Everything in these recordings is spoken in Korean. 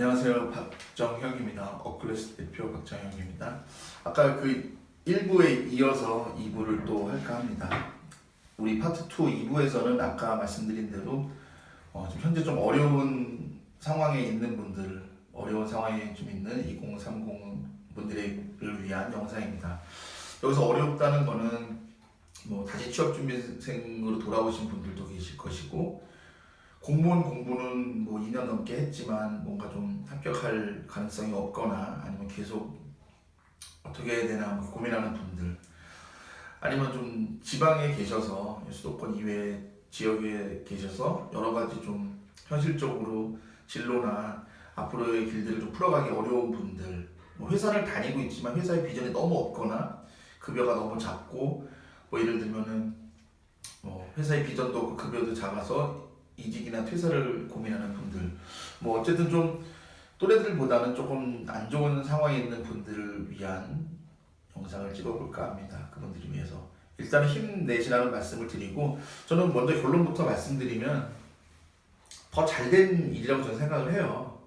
안녕하세요. 박정혁입니다. 어클래스 대표 박정혁입니다. 아까 그 1부에 이어서 2부를 또 할까 합니다. 우리 파트 2 2부에서는 아까 말씀드린 대로 좀 현재 좀 어려운 상황에 있는 분들, 어려운 상황에 좀 있는 2030 분들을 위한 영상입니다. 여기서 어렵다는 거는 다시 취업준비생으로 돌아오신 분들도 계실 것이고, 공무는 2년 넘게 했지만 뭔가 좀 합격할 가능성이 없거나 아니면 계속 어떻게 해야 되나 고민하는 분들, 아니면 좀 지방에 계셔서 수도권 이외 지역에 계셔서 여러 가지 좀 현실적으로 진로나 앞으로의 길들을 좀 풀어가기 어려운 분들, 회사를 다니고 있지만 회사의 비전이 너무 없거나 급여가 너무 작고, 예를 들면은 회사의 비전도 없고 급여도 작아서 이직이나 퇴사를 고민하는 분들, 어쨌든 좀 또래들보다는 조금 안 좋은 상황에 있는 분들을 위한 영상을 찍어볼까 합니다. 그분들을 위해서 일단 힘내시라는 말씀을 드리고, 저는 먼저 결론부터 말씀드리면 더 잘된 일이라고 저는 생각을 해요.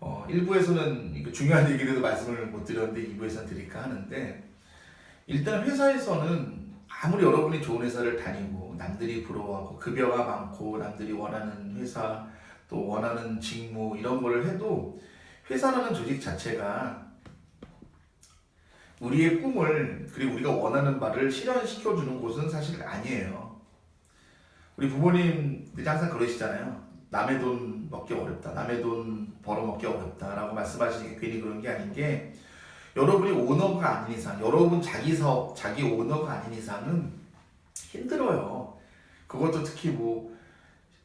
1부에서는 중요한 얘기들도 말씀을 못 드렸는데 2부에서는 드릴까 하는데, 일단 회사에서는 아무리 여러분이 좋은 회사를 다니고 남들이 부러워하고 급여가 많고 남들이 원하는 회사 또 원하는 직무 이런 걸 해도, 회사라는 조직 자체가 우리의 꿈을 그리고 우리가 원하는 바를 실현시켜주는 곳은 사실 아니에요. 우리 부모님들이 항상 그러시잖아요. 남의 돈 먹기 어렵다, 남의 돈 벌어먹기 어렵다 라고 말씀하시는 게 괜히 그런 게 아닌 게, 여러분이 오너가 아닌 이상, 여러분 자기 사업, 자기 오너가 아닌 이상은 힘들어요. 그것도 특히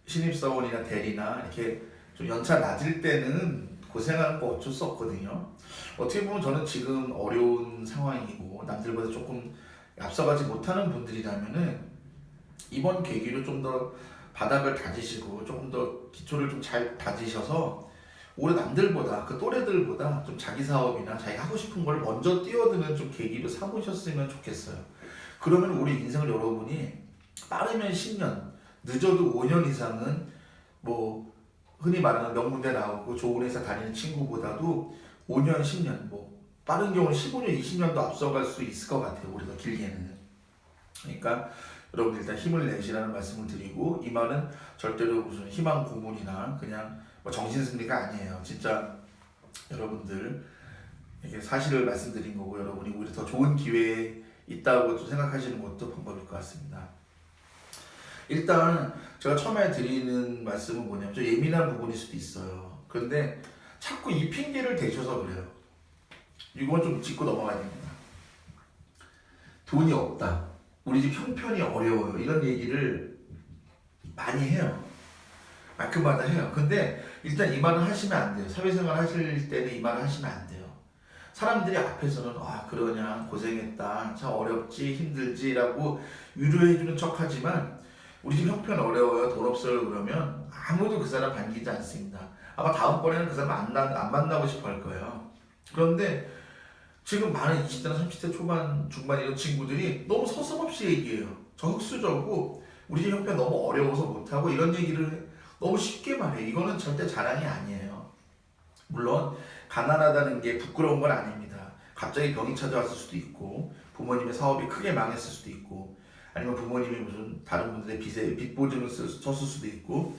신입사원이나 대리나 이렇게 좀 연차 낮을 때는 고생하는 거 어쩔 수 없거든요. 어떻게 보면 저는 지금 어려운 상황이고 남들보다 조금 앞서가지 못하는 분들이라면은 이번 계기로 좀 더 바닥을 다지시고 조금 더 기초를 좀 잘 다지셔서 올해 남들보다 그 또래들보다 좀 자기 사업이나 자기 하고 싶은 걸 먼저 뛰어드는 좀 계기로 삼으셨으면 좋겠어요. 그러면 우리 인생을 여러분이 빠르면 10년, 늦어도 5년 이상은 흔히 말하는 명문대 나오고 좋은 회사 다니는 친구보다도 5년, 10년, 빠른 경우는 15년, 20년도 앞서갈 수 있을 것 같아요. 우리가 길게는. 그러니까 여러분 일단 힘을 내시라는 말씀을 드리고, 이 말은 절대로 무슨 희망 고문이나 그냥 정신승리가 아니에요. 진짜 여러분들에게 사실을 말씀드린 거고, 여러분이 오히려 더 좋은 기회에 있다고 생각하시는 것도 방법일 것 같습니다. 일단 제가 처음에 드리는 말씀은 뭐냐면, 좀 예민한 부분일 수도 있어요. 그런데 자꾸 이 핑계를 대셔서 그래요. 이건 좀 짚고 넘어가야 됩니다. 돈이 없다, 우리 집 형편이 어려워요, 이런 얘기를 많이 해요. 말끝마다 해요. 근데 일단 이 말을 하시면 안 돼요. 사회생활 하실 때는 이 말을 하시면 안 돼요. 사람들이 앞에서는 그러냐, 고생했다, 참 어렵지, 힘들지 라고 위로해주는 척 하지만, 우리 집 형편 어려워요, 돈 없어요 그러면 아무도 그 사람 반기지 않습니다. 아마 다음번에는 그 사람 안 만나고 싶어 할 거예요. 그런데 지금 많은 20대나 30대 초반, 중반 이런 친구들이 너무 서슴없이 얘기해요. 저 흑수저고 우리 집 형편 너무 어려워서 못하고 이런 얘기를 너무 쉽게 말해. 이거는 절대 자랑이 아니에요. 물론 가난하다는 게 부끄러운 건 아닙니다. 갑자기 병이 찾아왔을 수도 있고, 부모님의 사업이 크게 망했을 수도 있고, 아니면 부모님이 무슨 다른 분들의 빚 보증을 쳤을 수도 있고,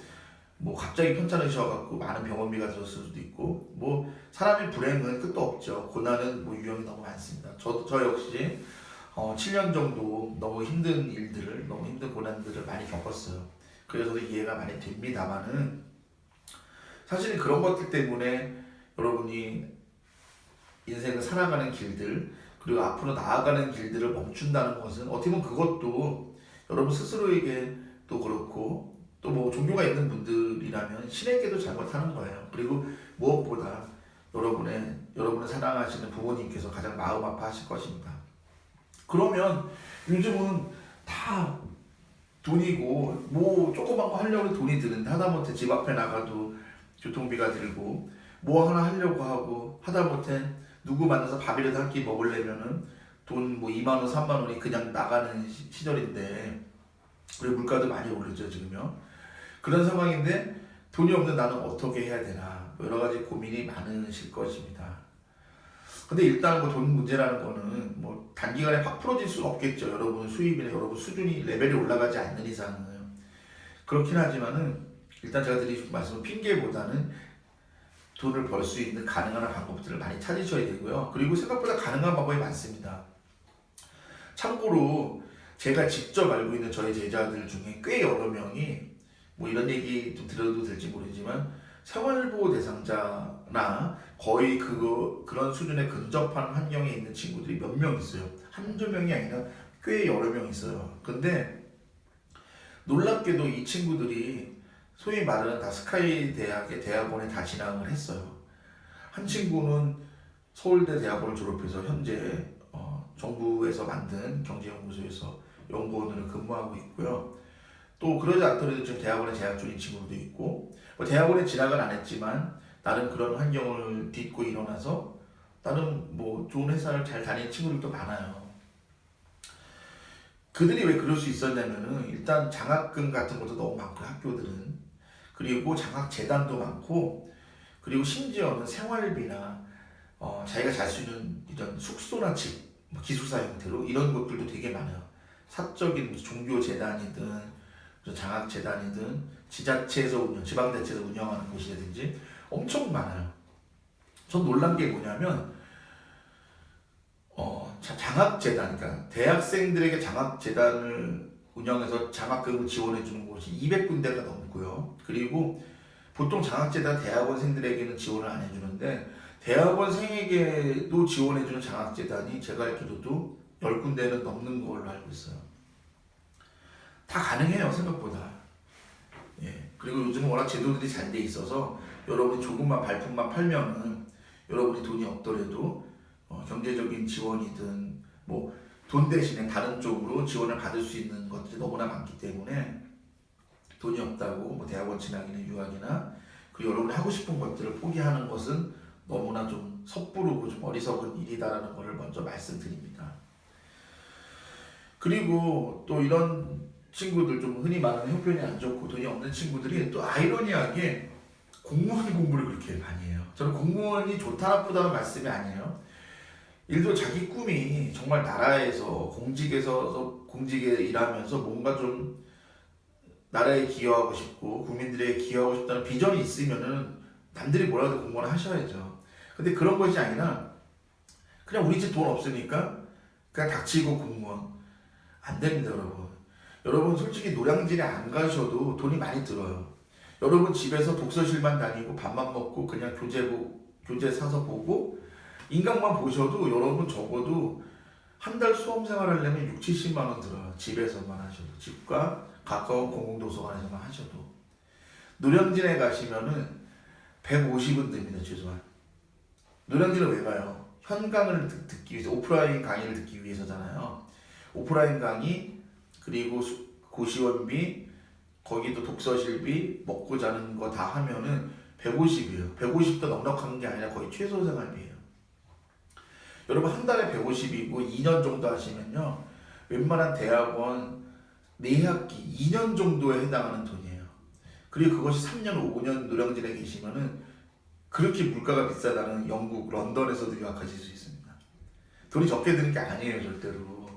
갑자기 편찮으셔갖고 많은 병원비가 들었을 수도 있고, 사람의 불행은 끝도 없죠. 고난은 유형이 너무 많습니다. 저 역시 7년 정도 너무 힘든 일들을, 너무 힘든 고난들을 많이 겪었어요. 그래서 이해가 많이 됩니다만은, 사실 그런 것들 때문에 여러분이 인생을 살아가는 길들, 그리고 앞으로 나아가는 길들을 멈춘다는 것은 어떻게 보면 그것도 여러분 스스로에게 또 그렇고, 또 종교가 있는 분들이라면 신에게도 잘못하는 거예요. 그리고 무엇보다 여러분을 사랑하시는 부모님께서 가장 마음 아파하실 것입니다. 그러면 요즘은 다 돈이고, 조그만 거 하려고 돈이 드는데 하다못해 집 앞에 나가도 교통비가 들고, 하나 하려고 하고 하다못해 누구 만나서 밥이라도 한 끼 먹으려면은 돈 2만원, 3만원이 그냥 나가는 시절인데, 그리고 물가도 많이 오르죠 지금요. 그런 상황인데 돈이 없는 나는 어떻게 해야 되나 여러 가지 고민이 많으실 것입니다. 근데 일단 뭐 돈 문제라는 거는 뭐 단기간에 확 풀어질 수는 없겠죠. 여러분 수입이나 여러분 수준이 레벨이 올라가지 않는 이상은. 그렇긴 하지만은 일단 제가 드리고 싶은 말씀은 핑계보다는 돈을 벌 수 있는 가능한 방법들을 많이 찾으셔야 되고요. 그리고 생각보다 가능한 방법이 많습니다. 참고로 제가 직접 알고 있는 저희 제자들 중에 꽤 여러 명이 뭐 이런 얘기 좀 드려도 될지 모르지만 생활보호 대상자나 거의 그런 수준에 근접한 환경에 있는 친구들이 몇 명 있어요. 한두 명이 아니라 꽤 여러 명 있어요. 근데 놀랍게도 이 친구들이 소위 말하는 다 스카이 대학의 대학원에 다 진학을 했어요. 한 친구는 서울대 대학원을 졸업해서 현재 정부에서 만든 경제연구소에서 연구원으로 근무하고 있고요. 또 그러지 않더라도 지금 대학원에 재학 중인 친구도 있고, 뭐 대학원에 진학은 안 했지만 나름 그런 환경을 딛고 일어나서 나름 뭐 좋은 회사를 잘 다니는 친구들도 많아요. 그들이 왜 그럴 수 있었냐면은 일단 장학금 같은 것도 너무 많고 학교들은, 그리고 장학재단도 많고, 그리고 심지어는 생활비나 자기가 잘 수 있는 이런 숙소나 집, 기숙사 형태로 이런 것들도 되게 많아요. 사적인 종교재단이든 장학재단이든 지자체에서 지방자치에서 운영하는 곳이라든지 엄청 많아요. 전 놀란 게 뭐냐면 장학재단, 그러니까 대학생들에게 장학재단을 운영해서 장학금을 지원해 주는 곳이 200군데가 넘고요. 그리고 보통 장학재단 대학원생들에게는 지원을 안 해주는데 대학원생에게도 지원해 주는 장학재단이 제가 알기로도 10군데는 넘는 걸로 알고 있어요. 다 가능해요, 생각보다. 예. 그리고 요즘은 워낙 제도들이 잘 돼 있어서 여러분이 조금만 발품만 팔면은 여러분이 돈이 없더라도 경제적인 지원이든 뭐 돈 대신에 다른 쪽으로 지원을 받을 수 있는 것들이 너무나 많기 때문에 돈이 없다고 뭐 대학원 진학이나 유학이나 그 여러분이 하고 싶은 것들을 포기하는 것은 너무나 좀 섣부르고 좀 어리석은 일이다라는 것을 먼저 말씀드립니다. 그리고 또 이런 친구들, 좀 흔히 말하는 형편이 안 좋고 돈이 없는 친구들이 또 아이러니하게 공무원 공부를 그렇게 많이 해요. 저는 공무원이 좋다 나쁘다는 말씀이 아니에요. 일도 자기 꿈이 정말 나라에서 공직에 일하면서 뭔가 좀 나라에 기여하고 싶고 국민들에게 기여하고 싶다는 비전이 있으면은 남들이 뭐라도 공무원 하셔야죠. 근데 그런 것이 아니라 그냥 우리 집 돈 없으니까 그냥 닥치고 공무원 안 됩니다, 여러분. 여러분 솔직히 노량진에 안 가셔도 돈이 많이 들어요. 여러분 집에서 독서실만 다니고 밥만 먹고 그냥 교재 사서 보고 인강만 보셔도 여러분 적어도 한 달 수험 생활하려면 6, 70만 원 들어요. 집에서만 하셔도. 집과 가까운 공공도서관에서만 하셔도. 노량진에 가시면은 150은 됩니다, 최소한. 노량진은 왜 가요? 현강을 듣기 위해서, 오프라인 강의를 듣기 위해서잖아요. 오프라인 강의, 그리고 고시원비, 거기도 독서실비, 먹고 자는 거 다 하면은 150이에요. 150도 넉넉한 게 아니라 거의 최소 생활비예요. 여러분 한 달에 150이고 2년 정도 하시면요, 웬만한 대학원 4학기 2년 정도에 해당하는 돈이에요. 그리고 그것이 3년, 5년 노량진에 계시면은 그렇게 물가가 비싸다는 영국, 런던에서도 유학하실 수 있습니다. 돈이 적게 드는 게 아니에요, 절대로.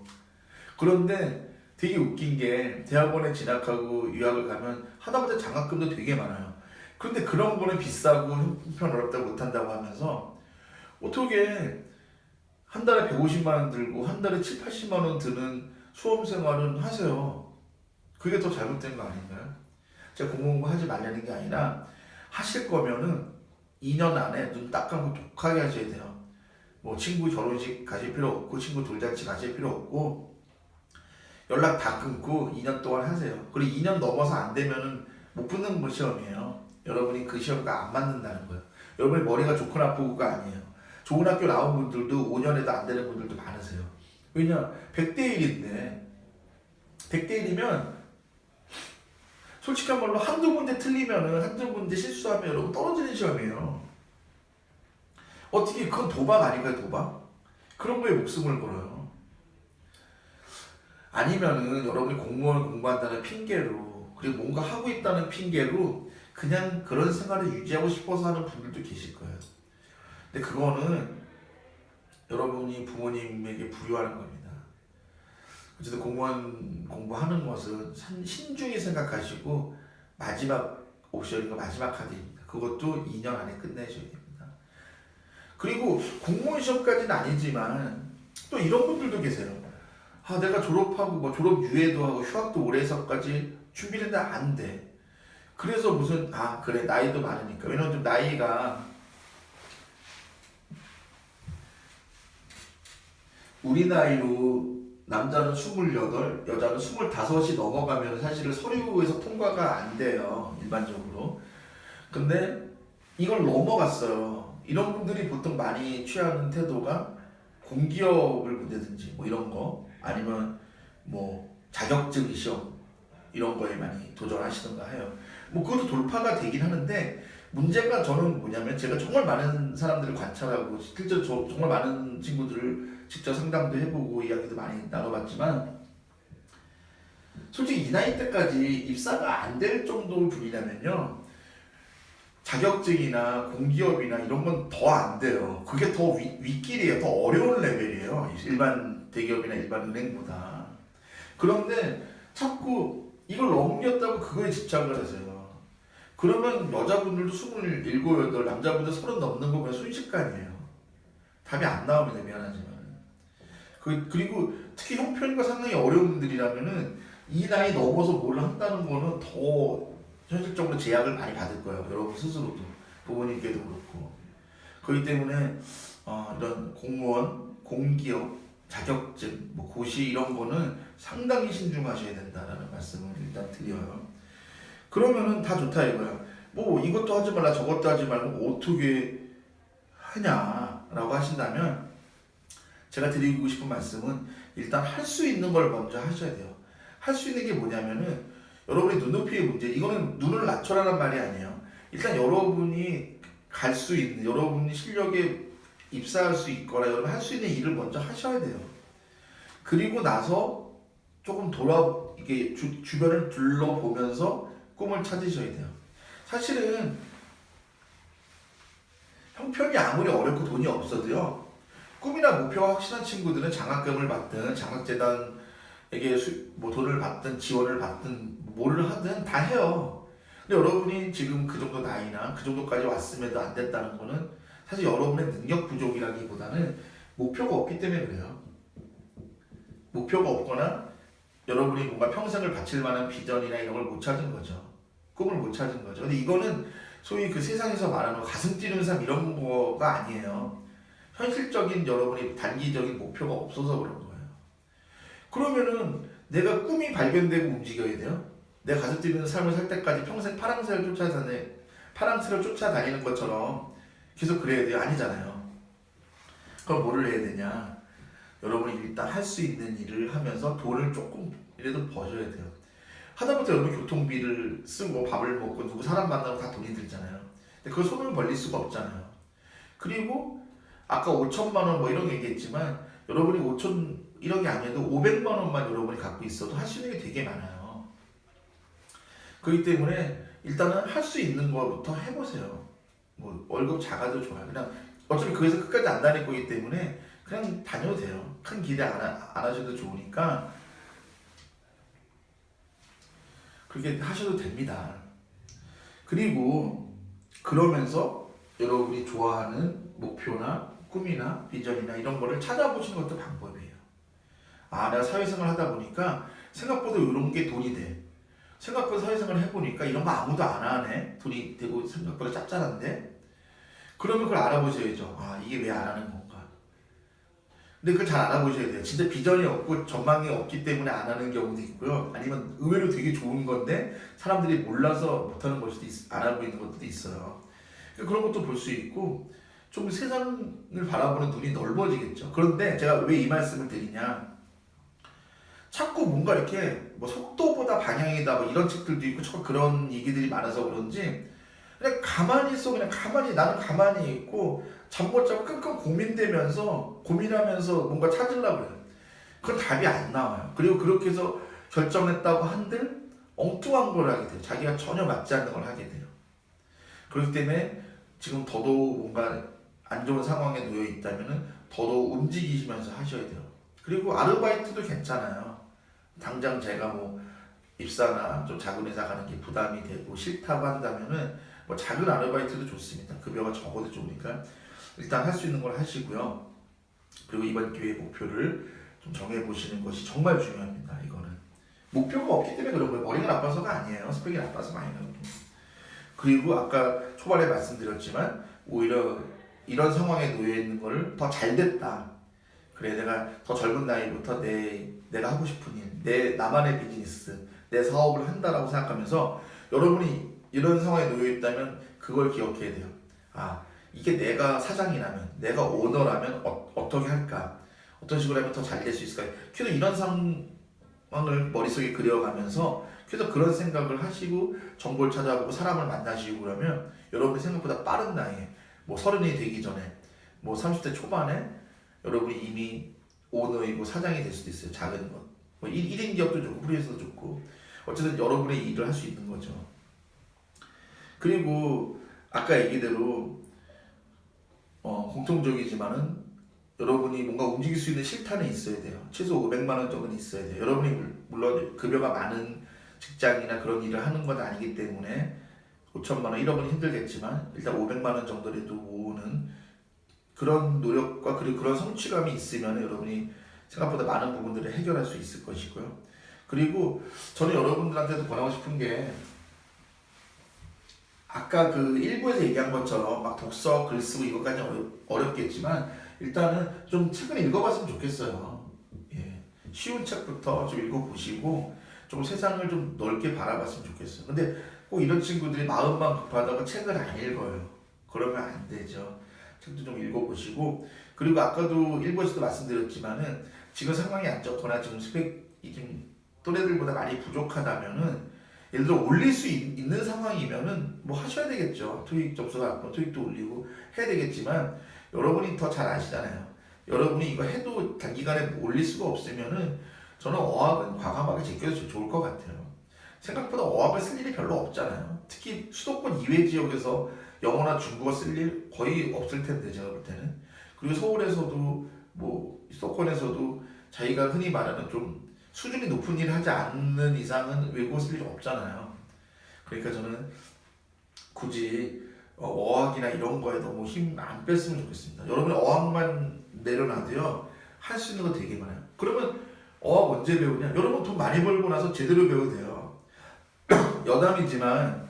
그런데 되게 웃긴 게 대학원에 진학하고 유학을 가면 하다못해 장학금도 되게 많아요. 그런데 그런 거는 비싸고 형편어렵다 못한다고 하면서 어떻게 한 달에 150만 원 들고 한 달에 7, 80만 원 드는 수험생활은 하세요. 그게 더 잘못된 거 아닌가요? 제가 공공부 하지 말라는 게 아니라 하실 거면은 2년 안에 눈 딱 감고 독하게 하셔야 돼요. 뭐 친구 결혼식 가실 필요 없고 친구 돌잔치 가실 필요 없고 연락 다 끊고 2년 동안 하세요. 그리고 2년 넘어서 안 되면은 못 붙는 거 시험이에요. 여러분이 그 시험과 안 맞는다는 거예요. 여러분이 머리가 좋고 나쁘고가 아니에요. 좋은 학교 나온 분들도 5년에도 안 되는 분들도 많으세요. 왜냐? 100대 1인데 100대 1이면 솔직한 말로 한두 문제 틀리면은 한두 문제 실수하면 여러분 떨어지는 시험이에요. 어떻게 그건 도박 아닌가요, 도박? 그런 거에 목숨을 걸어요. 아니면은 여러분이 공무원을 공부한다는 핑계로, 그리고 뭔가 하고 있다는 핑계로 그냥 그런 생활을 유지하고 싶어서 하는 분들도 계실 거예요. 근데 그거는 여러분이 부모님에게 부유하는 겁니다. 어쨌든 공무원 공부하는 것은 신중히 생각하시고 마지막 옵션이고 마지막 카드입니다. 그것도 2년 안에 끝내셔야 됩니다. 그리고 공무원 시험까지는 아니지만 또 이런 분들도 계세요. 아, 내가 졸업하고 뭐 졸업 유예도 하고 휴학도 오래 해서까지 준비를 했는데 안 돼. 그래서 무슨 그래 나이도 많으니까. 왜냐면 좀 나이가 우리 나이로 남자는 28, 여자는 25이 넘어가면 사실은 서류에서 통과가 안 돼요. 일반적으로. 근데 이걸 넘어갔어요. 이런 분들이 보통 많이 취하는 태도가 공기업을 본다든지 뭐 이런 거 아니면 뭐 자격증 시험 이런 거에 많이 도전하시던가 해요. 뭐 그것도 돌파가 되긴 하는데 문제가 저는 뭐냐면 제가 정말 많은 사람들을 관찰하고 실제로 정말 많은 친구들을 직접 상담도 해보고 이야기도 많이 나눠봤지만 솔직히 이 나이 때까지 입사가 안 될 정도 분이라면요 자격증이나 공기업이나 이런 건 더 안 돼요. 그게 더 윗길이에요. 더 어려운 레벨이에요. 일반 대기업이나 일반 은행보다. 그런데 자꾸 이걸 넘겼다고 그거에 집착을 하세요. 그러면 여자분들도 27, 8, 남자분들 30 넘는 거 그냥 순식간이에요. 답이 안 나옵니다. 미안하지만. 그리고 특히 형편과 상당히 어려운 분들이라면은 이 나이 넘어서 뭘 한다는 거는 더 현실적으로 제약을 많이 받을 거예요. 여러분 스스로도. 부모님께도 그렇고. 그렇기 때문에 이런 공무원, 공기업, 자격증, 뭐 고시 이런 거는 상당히 신중하셔야 된다라는 말씀을 일단 드려요. 그러면은 다 좋다 이거야. 뭐 이것도 하지 말라 저것도 하지 말고 어떻게 하냐라고 하신다면 제가 드리고 싶은 말씀은 일단 할 수 있는 걸 먼저 하셔야 돼요. 할 수 있는 게 뭐냐면은 여러분의 눈높이의 문제, 이거는 눈을 낮춰라는 말이 아니에요. 일단 여러분이 갈 수 있는, 여러분이 실력에 입사할 수 있거나 여러분 할 수 있는 일을 먼저 하셔야 돼요. 그리고 나서 조금 이게 주변을 둘러보면서 꿈을 찾으셔야 돼요. 사실은 형편이 아무리 어렵고 돈이 없어도요. 꿈이나 목표가 확실한 친구들은 장학금을 받든 장학재단에게 뭐 돈을 받든 지원을 받든 뭐를 하든 다 해요. 근데 여러분이 지금 그 정도 나이나 그 정도까지 왔음에도 안 됐다는 거는 사실 여러분의 능력 부족이라기보다는 목표가 없기 때문에 그래요. 목표가 없거나 여러분이 뭔가 평생을 바칠 만한 비전이나 이런 걸 못 찾은 거죠. 꿈을 못 찾은 거죠. 근데 이거는 소위 그 세상에서 말하는 가슴 뛰는 삶 이런 거가 아니에요. 현실적인 여러분의 단기적인 목표가 없어서 그런 거예요. 그러면은 내가 꿈이 발견되고 움직여야 돼요. 내가 가슴 뛰는 삶을 살 때까지 평생 파랑새를 쫓아다니는 것처럼 계속 그래야 돼요? 아니잖아요. 그럼 뭐를 해야 되냐? 여러분이 일단 할 수 있는 일을 하면서 돈을 조금이라도 버셔야 돼요. 하다못해 여러분 교통비를 쓰고 밥을 먹고 누구 사람 만나고 다 돈이 들잖아요. 근데 그걸 손을 벌릴 수가 없잖아요. 그리고 아까 5천만 원 뭐 이런 얘기했지만 여러분이 1억이 아니어도 500만 원만 여러분이 갖고 있어도 할 수 있는 게 되게 많아요. 그렇기 때문에 일단은 할 수 있는 거부터 해보세요. 뭐 월급 작아도 좋아요. 그냥 어차피 거기서 끝까지 안 다닐 거기 때문에 그냥 다녀도 돼요. 큰 기대 안 하셔도 좋으니까 그렇게 하셔도 됩니다. 그리고 그러면서 여러분이 좋아하는 목표나 꿈이나 비전이나 이런 거를 찾아보시는 것도 방법이에요. 내가 사회생활 하다 보니까 생각보다 이런 게 돈이 돼. 생각보다 사회생활 해보니까 이런 거 아무도 안 하네. 돈이 되고 생각보다 짭짤한데. 그러면 그걸 알아보셔야죠. 이게 왜 안 하는 건가. 근데 그걸 잘 알아보셔야 돼요. 진짜 비전이 없고 전망이 없기 때문에 안 하는 경우도 있고요. 아니면 의외로 되게 좋은 건데 사람들이 몰라서 못하는 걸 수도 안 하고 있는 것도 있어요. 그런 것도 볼 수 있고 좀 세상을 바라보는 눈이 넓어지겠죠. 그런데 제가 왜 이 말씀을 드리냐, 자꾸 뭔가 이렇게 뭐 속도보다 방향이다 뭐 이런 책들도 있고 자꾸 그런 얘기들이 많아서 그런지 그냥 가만히 있어. 나는 가만히 있고 잠 못 자고 끙끙 고민하면서 뭔가 찾으려고 해요. 그건 답이 안 나와요. 그리고 그렇게 해서 결정했다고 한들 엉뚱한 걸 하게 돼요. 자기가 전혀 맞지 않는 걸 하게 돼요. 그렇기 때문에 지금 더더욱 뭔가 안 좋은 상황에 놓여 있다면은 더더욱 움직이시면서 하셔야 돼요. 그리고 아르바이트도 괜찮아요. 당장 제가 뭐 입사나 좀 작은 회사 가는 게 부담이 되고 싫다고 한다면은 뭐 작은 아르바이트도 좋습니다. 급여가 적어도 좋으니까 일단 할 수 있는 걸 하시고요. 그리고 이번 기회의 목표를 좀 정해보시는 것이 정말 중요합니다. 이거는 목표가 없기 때문에 그런 거예요. 머리가 나빠서가 아니에요. 스펙이 나빠서 많이 나오고. 그리고 아까 초반에 말씀드렸지만 오히려 이런 상황에 놓여 있는 거를 더 잘 됐다. 그래 내가 더 젊은 나이부터 내가 하고 싶은 일, 나만의 비즈니스, 내 사업을 한다라고 생각하면서 여러분이 이런 상황에 놓여 있다면 그걸 기억해야 돼요. 아 이게 내가 사장이라면, 내가 오너라면 어떻게 할까? 어떤 식으로 하면 더 잘 될 수 있을까? 계속 이런 상황을 머릿속에 그려가면서 계속 그런 생각을 하시고 정보를 찾아보고 사람을 만나시고 그러면 여러분이 생각보다 빠른 나이에 뭐 30이 되기 전에 뭐 30대 초반에 여러분이 이미 오너이고 사장이 될 수도 있어요. 작은 것. 뭐 1인 기업도 좋고 프리랜서도 좋고 어쨌든 여러분의 일을 할 수 있는 거죠. 그리고 아까 얘기대로 공통적이지만은 여러분이 뭔가 움직일 수 있는 실탄은 있어야 돼요. 최소 500만 원 정도는 있어야 돼요. 여러분이 물론 급여가 많은 직장이나 그런 일을 하는 건 아니기 때문에 5천만 원, 1억 원 힘들겠지만 일단 500만 원 정도라도 모으는 그런 노력과 그리고 그런 성취감이 있으면 여러분이 생각보다 많은 부분들을 해결할 수 있을 것이고요. 그리고 저는 여러분들한테도 권하고 싶은 게 아까 그 일부에서 얘기한 것처럼 막 독서, 글 쓰고 이것까지 어렵겠지만 일단은 좀 책을 읽어봤으면 좋겠어요. 예. 쉬운 책부터 좀 읽어보시고 좀 세상을 좀 넓게 바라봤으면 좋겠어요. 근데 꼭 이런 친구들이 마음만 급하다고 책을 안 읽어요. 그러면 안 되죠. 책도 좀 읽어보시고 그리고 아까도 일부에서도 말씀드렸지만은 지금 상황이 안 좋거나 지금 스펙이 좀 또래들보다 많이 부족하다면은 예를 들어 올릴 수 있는 상황이면은 뭐 하셔야 되겠죠. 토익 점수가 낮고 토익도 올리고 해야 되겠지만 여러분이 더 잘 아시잖아요. 여러분이 이거 해도 단기간에 올릴 수가 없으면은 저는 어학은 과감하게 제껴도 좋을 것 같아요. 생각보다 어학을 쓸 일이 별로 없잖아요. 특히 수도권 이외 지역에서 영어나 중국어 쓸 일 거의 없을 텐데 제가 볼 때는. 그리고 서울에서도 뭐 수도권에서도 자기가 흔히 말하는 좀 수준이 높은 일을 하지 않는 이상은 외국어 쓸 일이 없잖아요. 그러니까 저는 굳이 어학이나 이런 거에 너무 힘 안 뺐으면 좋겠습니다. 여러분이 어학만 내려놔도요 할 수 있는 거 되게 많아요. 그러면 어학 언제 배우냐? 여러분 돈 많이 벌고 나서 제대로 배워도 돼요. 여담이지만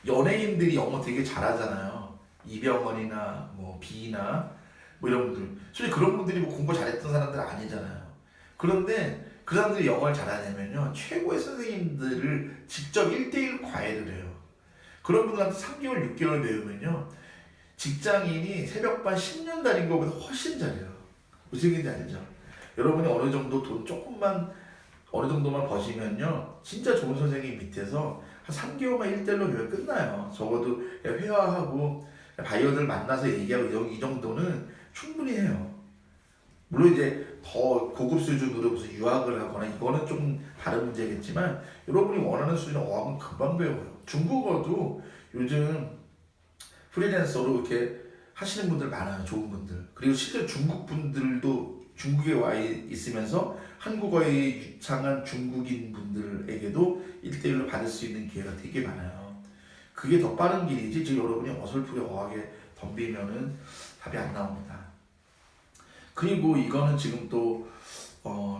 연예인들이 영어 되게 잘하잖아요. 이병헌이나 뭐 비나 뭐 이런 분들. 솔직히 그런 분들이 뭐 공부 잘했던 사람들 아니잖아요. 그런데 그 사람들이 영어를 잘하냐면요 최고의 선생님들을 직접 1대1 과외를 해요. 그런 분들한테 3개월, 6개월 배우면요 직장인이 새벽반 10년 다닌 것보다 훨씬 잘해요. 무슨 얘기인지 알죠? 여러분이 어느 정도 돈 조금만 어느 정도만 버시면요 진짜 좋은 선생님 밑에서 한 3개월만 1대1로 배우면 끝나요. 적어도 회화하고 바이어들 만나서 얘기하고 이 정도는 충분히 해요. 물론 이제 더 고급 수준으로 무슨 유학을 하거나 이거는 좀 다른 문제겠지만 여러분이 원하는 수준의 어학은 금방 배워요. 중국어도 요즘 프리랜서로 이렇게 하시는 분들 많아요. 좋은 분들. 그리고 실제 중국 분들도 중국에 와 있으면서 한국어에 유창한 중국인 분들에게도 1대1로 받을 수 있는 기회가 되게 많아요. 그게 더 빠른 길이지 지금 여러분이 어설프게 어학에 덤비면은 답이 안 나옵니다. 그리고 이거는 지금 또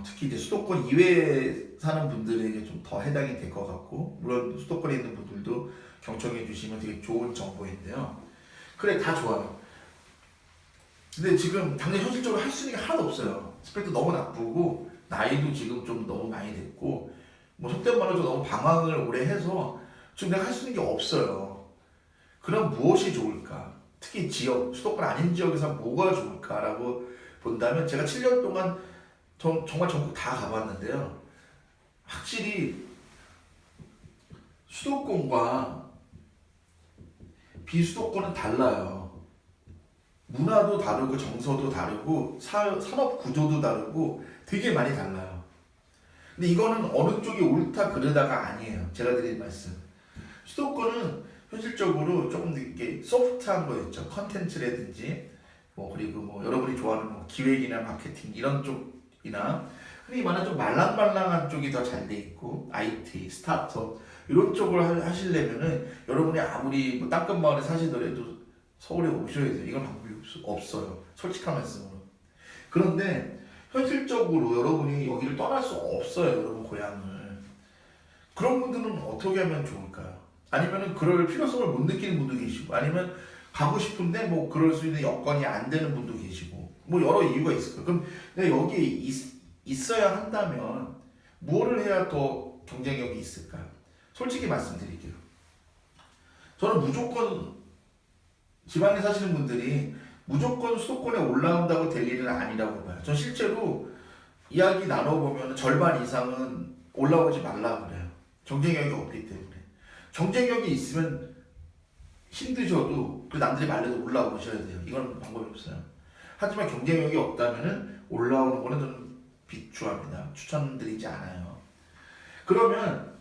특히 이제 수도권 이외에 사는 분들에게 좀 더 해당이 될 것 같고 물론 수도권에 있는 분들도 경청해 주시면 되게 좋은 정보인데요. 그래 다 좋아요. 근데 지금 당장 현실적으로 할 수 있는 게 하나도 없어요. 스펙도 너무 나쁘고 나이도 지금 좀 너무 많이 됐고 뭐 속된 말로 좀 너무 방황을 오래 해서 지금 내가 할 수 있는 게 없어요. 그럼 무엇이 좋을까? 특히 지역, 수도권 아닌 지역에서 뭐가 좋을까라고 본다면 제가 7년 동안 정말 전국 다 가봤는데요. 확실히 수도권과 비수도권은 달라요. 문화도 다르고 정서도 다르고 산업 구조도 다르고 되게 많이 달라요. 근데 이거는 어느 쪽이 옳다 그르다가 아니에요. 제가 드린 말씀. 수도권은 현실적으로 조금 이렇게 소프트한 거 있죠. 컨텐츠라든지 그리고 여러분이 좋아하는 기획이나 마케팅 이런 쪽이나 흔히 말하는 좀 말랑말랑한 쪽이 더 잘 돼 있고 IT, 스타트업 이런 쪽을 하시려면은 여러분이 아무리 땅끝마을에 사시더라도 서울에 오셔야 돼요. 이건 방법이 없어요. 솔직한 말씀으로. 그런데 현실적으로 여러분이 여기를 떠날 수 없어요. 여러분 고향을. 그런 분들은 어떻게 하면 좋을까요? 아니면은 그럴 필요성을 못 느끼는 분도 계시고, 아니면 가고 싶은데 그럴 수 있는 여건이 안 되는 분도 계시고, 여러 이유가 있을 거예요. 그럼 내가 여기에 있어야 한다면 뭐를 해야 더 경쟁력이 있을까요? 솔직히 말씀드릴게요. 저는 무조건 지방에 사시는 분들이 무조건 수도권에 올라온다고 될 일은 아니라고 봐요. 전 실제로 이야기 나눠보면 절반 이상은 올라오지 말라고 그래요. 경쟁력이 없기 때문에. 경쟁력이 있으면 힘드셔도 그 남들이 말려도 올라오셔야 돼요. 이건 방법이 없어요. 하지만 경쟁력이 없다면 올라오는 거는 저는 비추합니다. 추천드리지 않아요. 그러면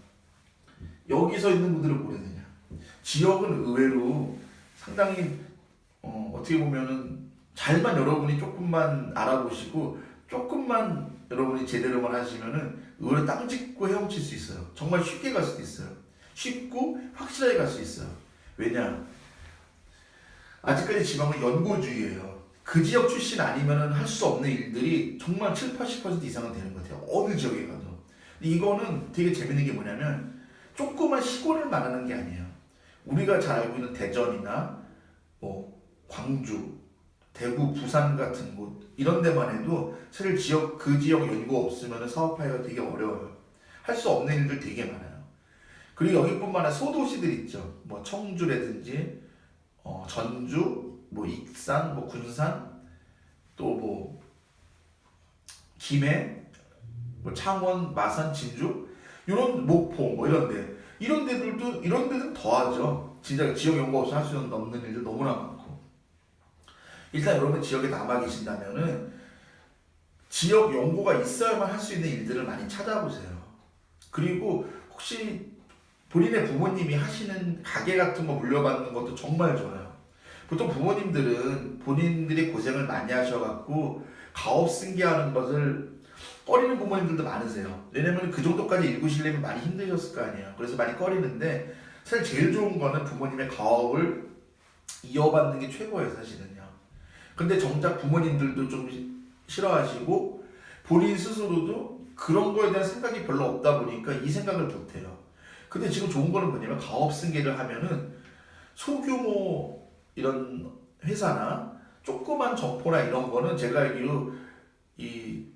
여기서 있는 분들은 뭐래야 되냐? 지역은 의외로 상당히 어떻게 보면은 잘만 여러분이 조금만 알아보시고 조금만 여러분이 제대로만 하시면은 의외로 땅 짚고 헤엄칠 수 있어요. 정말 쉽게 갈 수도 있어요. 쉽고 확실하게 갈 수 있어요. 왜냐? 아직까지 지방은 연고주의예요. 그 지역 출신 아니면은 할 수 없는 일들이 정말 7, 80% 이상은 되는 것 같아요. 어느 지역에 가도. 근데 이거는 되게 재밌는 게 뭐냐면 조그만 시골을 말하는 게 아니에요. 우리가 잘 알고 있는 대전이나 광주, 대구, 부산 같은 곳 이런 데만 해도 사실 그 지역 연고 없으면 사업하기가 되게 어려워요. 할 수 없는 일들 되게 많아요. 그리고 여기뿐만 아니라 소도시들 있죠. 청주라든지 전주, 익산, 군산, 또 김해, 창원, 마산, 진주 이런 목포 이런 데들은 더하죠. 진짜 지역 연구 없이 할 수 없는 일들 너무나 많고. 일단 여러분 지역에 남아 계신다면은 지역 연구가 있어야만 할 수 있는 일들을 많이 찾아보세요. 그리고 혹시 본인의 부모님이 하시는 가게 같은 거 물려받는 것도 정말 좋아요. 보통 부모님들은 본인들이 고생을 많이 하셔갖고 가업 승계하는 것을 꺼리는 부모님들도 많으세요. 왜냐면 그 정도까지 읽으시려면 많이 힘드셨을 거 아니에요. 그래서 많이 꺼리는데 사실 제일 좋은 거는 부모님의 가업을 이어받는 게 최고예요, 사실은요. 근데 정작 부모님들도 좀 싫어하시고 본인 스스로도 그런 거에 대한 생각이 별로 없다 보니까 이 생각을 못해요. 근데 지금 좋은 거는 뭐냐면 가업 승계를 하면은 소규모 이런 회사나 조그만 점포나 이런 거는 제가 알기로 이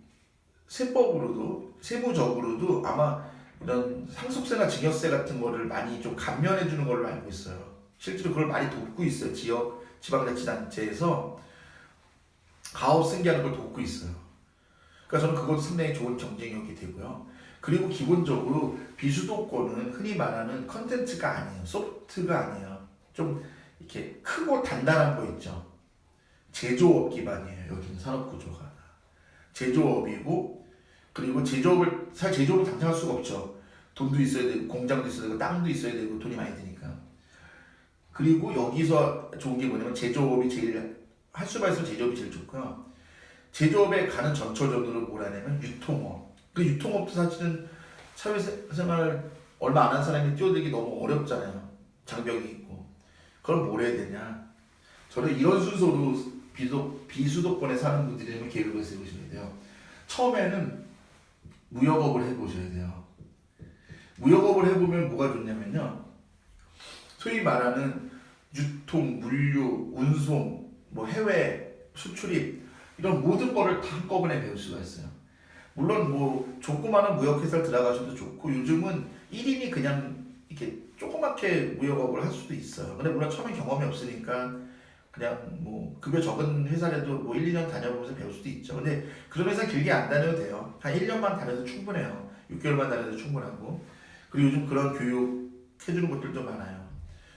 세무적으로도 아마 이런 상속세나 증여세 같은 거를 많이 좀 감면해 주는 걸로 알고 있어요. 실제로 그걸 많이 돕고 있어요. 지방자치단체에서 가업 승계하는 걸 돕고 있어요. 그러니까 저는 그것도 상당히 좋은 경쟁력이 되고요. 그리고 기본적으로 비수도권은 흔히 말하는 컨텐츠가 아니에요. 소프트가 아니에요. 좀 이렇게 크고 단단한 거 있죠. 제조업 기반이에요. 여기는 산업구조가. 제조업이고, 그리고 제조업을 당장 할 수가 없죠. 돈도 있어야 되고, 공장도 있어야 되고, 땅도 있어야 되고, 돈이 많이 드니까. 그리고 여기서 좋은 게 뭐냐면 할 수가 있으면 제조업이 제일 좋고요. 제조업에 가는 전초전으로 뭐라냐면 유통업. 그 유통업도 사실은 사회생활 얼마 안 한 사람이 뛰어들기 너무 어렵잖아요. 장벽이 있고. 그럼 뭘 해야 되냐? 저는 이런 순서로 비수도권에 사는 분들이라면 계획을 세우시면 돼요. 처음에는 무역업을 해보셔야 돼요. 무역업을 해보면 뭐가 좋냐면요. 소위 말하는 유통, 물류, 운송, 해외 수출입 이런 모든 거를 다 한꺼번에 배울 수가 있어요. 물론 조그마한 무역회사를 들어가셔도 좋고 요즘은 1인이 그냥 이렇게 조그맣게 무역업을 할 수도 있어요. 근데 물론 처음에 경험이 없으니까 그냥 급여 적은 회사라도 1, 2년 다녀보면서 배울 수도 있죠. 근데 그런 회사 길게 안 다녀도 돼요. 한 1년만 다녀도 충분해요. 6개월만 다녀도 충분하고. 그리고 요즘 그런 교육 해주는 것들도 많아요.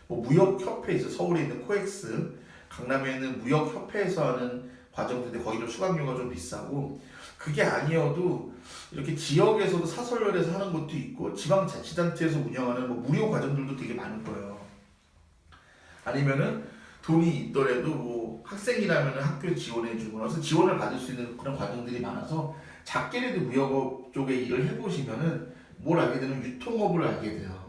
무역협회 있어. 서울에 있는 코엑스, 강남에 있는 무역협회에서 하는 과정들인데 거기도 수강료가 좀 비싸고, 그게 아니어도 이렇게 지역에서도 사설열에서 하는 것도 있고 지방자치단체에서 운영하는 무료 과정들도 되게 많을 거예요. 아니면은 돈이 있더라도 뭐 학생이라면 학교 지원해 주거나 해서 지원을 받을 수 있는 그런 과정들이 많아서 작게라도 무역업 쪽에 일을 해보시면은 뭘 알게 되면 유통업을 알게 돼요.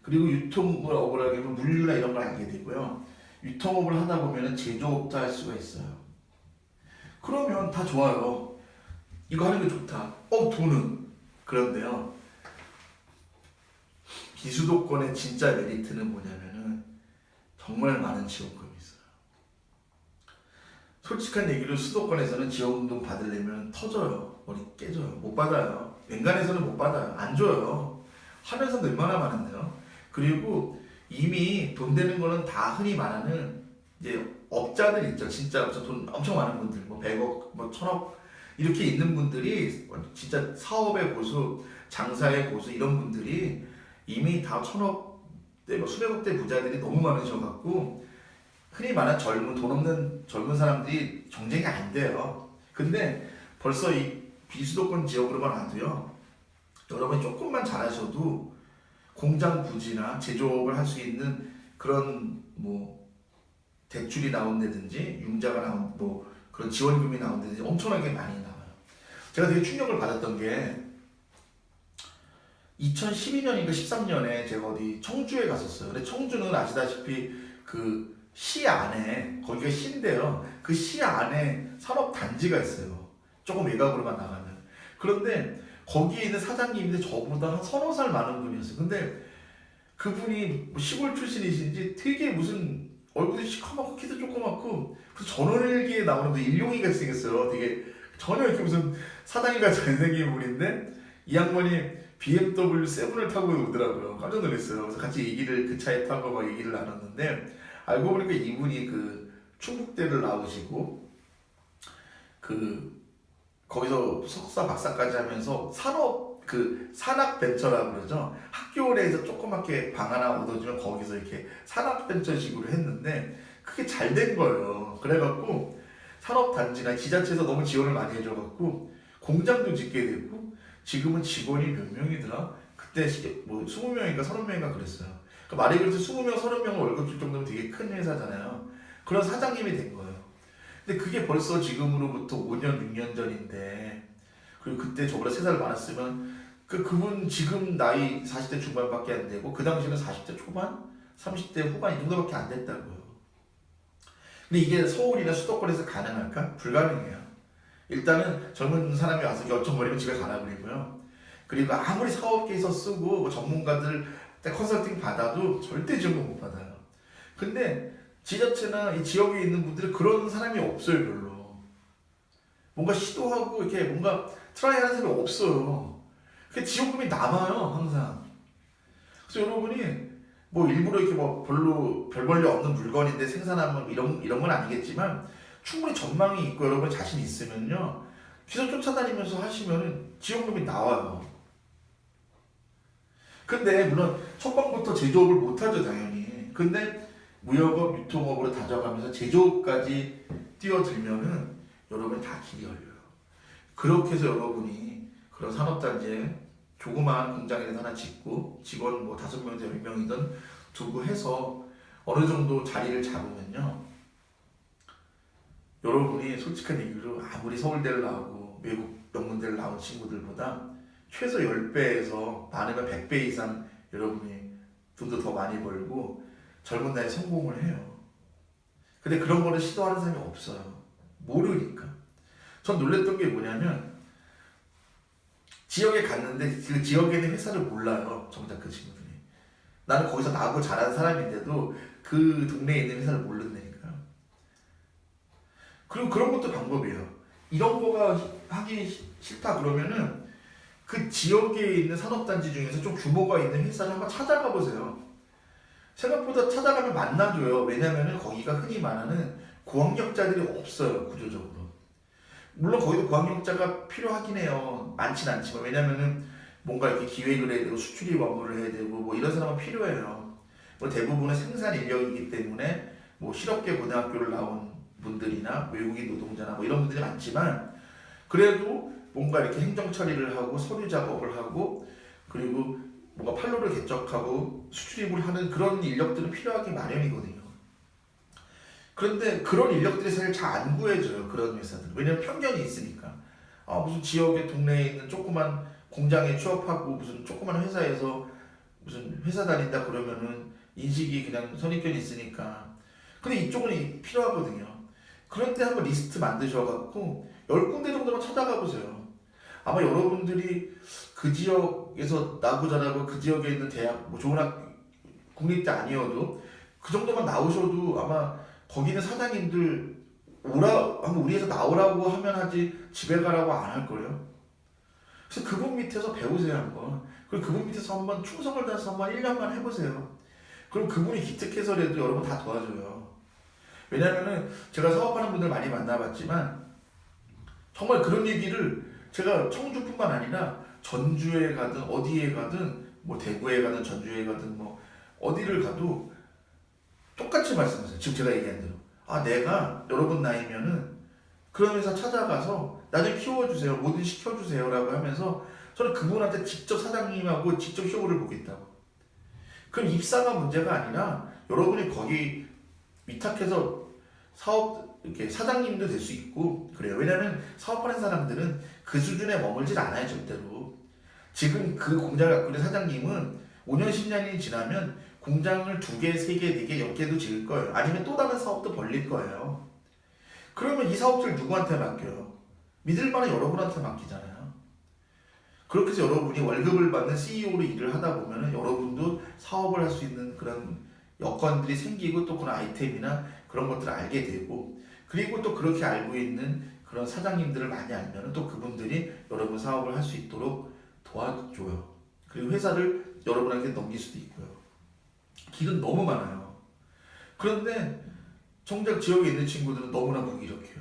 그리고 유통업을 알게 되면 물류나 이런 걸 알게 되고요. 유통업을 하다 보면은 제조업자 할 수가 있어요. 그러면 다 좋아요. 이거 하는 게 좋다. 돈은? 그런데요. 비수도권의 진짜 메리트는 뭐냐면은 정말 많은 지원금이 있어요. 솔직한 얘기로 수도권에서는 지원금 받으려면 터져요. 머리 깨져요. 못 받아요. 민간에서는 못 받아요. 안 줘요. 하면서 얼마나 많은데요. 그리고 이미 돈 되는 거는 다 흔히 말하는 이제 업자들 있죠. 진짜 업자 돈 엄청 많은 분들, 뭐 100억, 뭐 1000억 이렇게 있는 분들이 진짜 사업의 고수, 장사의 고수 이런 분들이 이미 다 1000억대, 뭐 수백억대 부자들이 너무 많으셔갖고 흔히 말하는 돈 없는 젊은 사람들이 경쟁이 안 돼요. 근데 벌써 이 비수도권 지역으로만 와도요. 여러분이 조금만 잘하셔도 공장 부지나 제조업을 할 수 있는 그런 뭐 대출이 나온다든지 융자가 나온 뭐 그런 지원금이 나온다든지 엄청나게 많이 나와요. 제가 되게 충격을 받았던 게 2012년인가 13년에 제가 어디 청주에 갔었어요. 근데 청주는 아시다시피 그 시 안에 거기가 시인데요. 그 시 안에 산업 단지가 있어요. 조금 외곽으로만 나가면. 그런데 거기에 있는 사장님인데 저보다 한 서너 살 많은 분이었어요. 근데 그분이 뭐 시골 출신이신지 되게 무슨 얼굴이 시커멓고 키도 조그맣고 그래서 전원일기에 나오는 그 일용이 같이 생겼어요. 되게 전혀 이렇게 무슨 사장님같이 잘생긴 분인데 이 양반이 BMW 7을 타고 오더라고요. 깜짝 놀랐어요. 그래서 같이 얘기를 그 차에 타고 막 얘기를 나눴는데 알고 보니까 이분이 그 충북대를 나오시고 그 거기서 석사 박사까지 하면서 산학벤처라고 그러죠. 학교 내에서 조그맣게 방 하나 얻어주면 거기서 이렇게 산학벤처식으로 했는데 그게 잘 된 거예요. 그래갖고 산업단지나 지자체에서 너무 지원을 많이 해줘갖고 공장도 짓게 되고 지금은 직원이 몇 명이더라? 그때 뭐 20명인가 30명인가 그랬어요. 그러니까 말이 그래서 20명, 30명 월급 줄 정도면 되게 큰 회사잖아요. 그런 사장님이 된 거예요. 근데 그게 벌써 지금으로부터 5년, 6년 전인데 그리고 그때 저보다 3살 많았으면 그분 지금 나이 40대 중반밖에 안 되고 그 당시에는 40대 초반? 30대 후반 이 정도밖에 안 됐다고요. 근데 이게 서울이나 수도권에서 가능할까? 불가능해요. 일단은 젊은 사람이 와서 여쭤버리면 집에 가라 그리고요. 그리고 아무리 사업계에서 쓰고 뭐 전문가들 컨설팅 받아도 절대 지원금 못 받아요. 근데 지자체나 이 지역에 있는 분들은 그런 사람이 없어요, 별로. 뭔가 시도하고 이렇게 뭔가 트라이 하는 사람이 없어요. 그 지원금이 남아요, 항상. 그래서 여러분이 뭐 일부러 이렇게 뭐 별로 별 볼일 없는 물건인데 생산하면 이런 건 아니겠지만 충분히 전망이 있고 여러분 자신 있으면요. 기술 쫓아다니면서 하시면은 지원금이 나와요. 근데 물론 첫방부터 제조업을 못하죠, 당연히. 근데 무역업, 유통업으로 다져가면서 제조업까지 뛰어들면은 여러분이 다 길이 열려요. 그렇게 해서 여러분이 그런 산업단지에 조그마한 공장이라도 하나 짓고 직원 뭐 5명이든 10명이든 두고 해서 어느 정도 자리를 잡으면요. 여러분이 솔직한 얘기로 아무리 서울대를 나오고 외국 명문대를 나온 친구들보다 최소 10배에서 많으면 100배 이상 여러분이 돈도 더 많이 벌고 젊은 나이에 성공을 해요. 근데 그런 거를 시도하는 사람이 없어요. 모르니까. 전 놀랬던 게 뭐냐면 지역에 갔는데 그 지역에 있는 회사를 몰라요. 정작 그 친구들이. 나는 거기서 나고 자란 사람인데도 그 동네에 있는 회사를 모른다니까요. 그리고 그런 것도 방법이에요. 이런 거가 하기 싫다 그러면은 그 지역에 있는 산업단지 중에서 좀 규모가 있는 회사를 한번 찾아가 보세요. 생각보다 찾아가면 만나줘요. 왜냐면은 거기가 흔히 말하는 고학력자들이 없어요. 구조적으로. 물론 거기도 고학력자가 필요하긴 해요. 많진 않지만. 왜냐면은 뭔가 이렇게 기획을 해야 되고 수출입 업무를 해야 되고 뭐 이런 사람은 필요해요. 뭐 대부분은 생산 인력이기 때문에 뭐 실업계 고등학교를 나온 분들이나 외국인 노동자나 뭐 이런 분들이 많지만 그래도 뭔가 이렇게 행정 처리를 하고 서류 작업을 하고 그리고 뭔가 판로를 개척하고 수출입을 하는 그런 인력들은 필요하기 마련이거든요. 그런데 그런 인력들이 사실 잘 안 구해져요. 그런 회사들. 왜냐면 편견이 있으니까. 무슨 지역의 동네에 있는 조그만 공장에 취업하고 무슨 조그만 회사에서 무슨 회사 다닌다 그러면은 인식이 그냥 선입견이 있으니까. 근데 이쪽은 필요하거든요. 그런데 한번 리스트 만드셔갖고 10군데 정도만 찾아가 보세요. 아마 여러분들이 그 지역에서 나고 자라고 그 지역에 있는 대학, 뭐 좋은 학 국립대 아니어도 그 정도만 나오셔도 아마 거기 있는 사장님들 한번 우리 회사 나오라고 하면 하지 집에 가라고 안 할 거예요. 그래서 그분 밑에서 배우세요 한번. 그리고 그분 밑에서 한번 충성을 다해서 한번 1년만 해보세요. 그럼 그분이 기특해서라도 여러분 다 도와줘요. 왜냐면은 제가 사업하는 분들 많이 만나봤지만 정말 그런 얘기를 제가 청주뿐만 아니라 전주에 가든 어디에 가든 뭐 대구에 가든 전주에 가든 뭐 어디를 가도 똑같이 말씀하세요. 지금 제가 얘기한 대로. 내가 여러분 나이면은 그런 회사 찾아가서 나 좀 키워주세요. 뭐든 시켜주세요. 라고 하면서 저는 그분한테 직접 사장님하고 직접 쇼를 보겠다고. 그럼 입사가 문제가 아니라 여러분이 거기 위탁해서 사업 이렇게 사장님도 될 수 있고 그래요. 왜냐면 사업하는 사람들은 그 수준에 머물질 않아요. 절대로. 지금 그 공장을 갖고 있는 사장님은 5년 10년이 지나면 공장을 2개, 3개, 4개, 10개도 지을 거예요. 아니면 또 다른 사업도 벌릴 거예요. 그러면 이 사업을 누구한테 맡겨요? 믿을 만한 여러분한테 맡기잖아요. 그렇게 해서 여러분이 월급을 받는 CEO로 일을 하다 보면 여러분도 사업을 할 수 있는 그런 여건들이 생기고 또 그런 아이템이나 그런 것들을 알게 되고 그리고 또 그렇게 알고 있는 그런 사장님들을 많이 알면 또 그분들이 여러분 사업을 할 수 있도록 도와줘요. 그리고 회사를 여러분에게 넘길 수도 있고요. 길은 너무 많아요. 그런데 정작 지역에 있는 친구들은 너무나 무기력해요.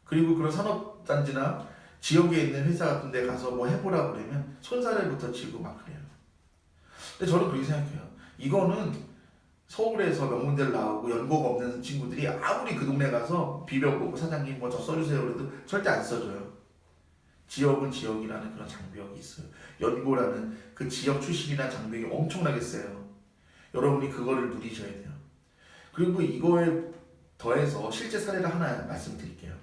그리고 그런 산업단지나 지역에 있는 회사 같은 데 가서 뭐 해보라 그러면 손사래부터 치고 막 그래요. 근데 저는 그렇게 생각해요. 이거는 서울에서 명문대를 나오고 연고가 없는 친구들이 아무리 그 동네 가서 비벼보고 사장님 뭐 저 써주세요 그래도 절대 안 써줘요. 지역은 지역이라는 그런 장벽이 있어요. 연고라는 그 지역 출신이나 장벽이 엄청나게 세요. 여러분이 그거를 누리셔야 돼요. 그리고 이거에 더해서 실제 사례를 하나 말씀드릴게요.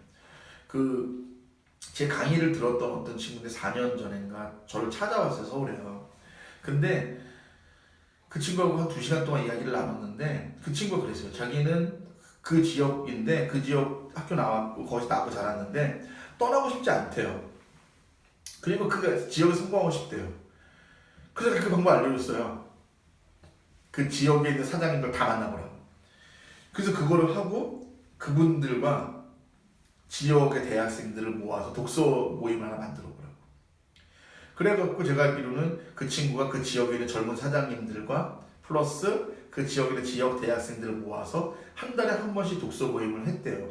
제 강의를 들었던 어떤 친구인데 4년 전인가 저를 찾아왔어요. 서울에요. 근데 그 친구하고 한 2시간 동안 이야기를 나눴는데 그 친구가 그랬어요. 자기는 그 지역인데 그 지역 학교 나왔고 거기서 나고 자랐는데 떠나고 싶지 않대요. 그리고 그 지역에 성공하고 싶대요. 그래서 그 방법 알려줬어요. 그 지역에 있는 사장님들 다 만나보라고. 그래서 그거를 하고 그분들과 지역의 대학생들을 모아서 독서 모임을 하나 만들어 보라고. 그래갖고 제가 알기로는 그 친구가 그 지역에 있는 젊은 사장님들과 플러스 그 지역에 있는 지역 대학생들을 모아서 한 달에 한 번씩 독서 모임을 했대요.